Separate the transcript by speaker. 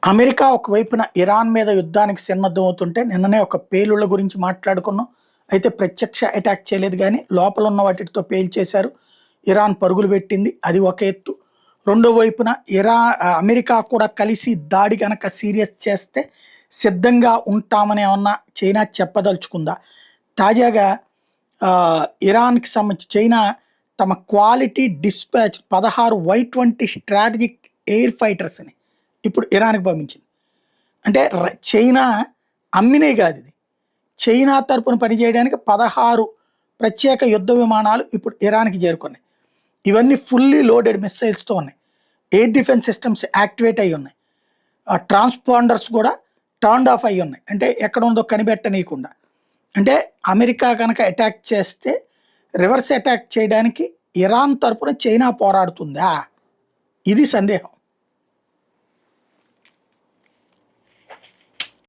Speaker 1: America ఒకవైపున Iran మీద యుద్ధానికి సన్నద్ధమవుతుంటే నిన్ననే ఒక పేలుళ్ల గురించి మాట్లాడుకున్నాం. అయితే ప్రత్యక్ష అటాక్ చేయలేదు కానీ లోపల ఉన్న వాటితో పేల్చేశారు. ఇరాన్ పరుగులు పెట్టింది. అది ఒక ఎత్తు. రెండో వైపున అమెరికా కూడా కలిసి దాడి గనక సీరియస్ చేస్తే సిద్ధంగా ఉంటామని ఏమన్నా చైనా చెప్పదలుచుకుందా? తాజాగా ఇరాన్కి సంబంధించి చైనా తమ quality dispatch 16 Y-20 strategic air ఫైటర్స్ని ఇప్పుడు ఇరాన్కి పంపించింది. అంటే చైనా అమ్మినే కాదు, ఇది చైనా తరపున పనిచేయడానికి 16 ప్రత్యేక యుద్ధ విమానాలు ఇప్పుడు ఇరాన్కి చేరుకున్నాయి. ఇవన్నీ ఫుల్లీ లోడెడ్ మిస్సైల్స్తో ఉన్నాయి. ఎయిర్ డిఫెన్స్ సిస్టమ్స్ యాక్టివేట్ అయ్యి ఉన్నాయి. ట్రాన్స్పాండర్స్ కూడా టర్న్డ్ ఆఫ్ అయ్యి ఉన్నాయి. అంటే ఎక్కడ ఉందో కనిపెట్టనీయకుండా. అంటే అమెరికా కనుక అటాక్ చేస్తే రివర్స్ అటాక్ చేయడానికి ఇరాన్ తరపున చైనా పోరాడుతుందా? ఇది సందేహం.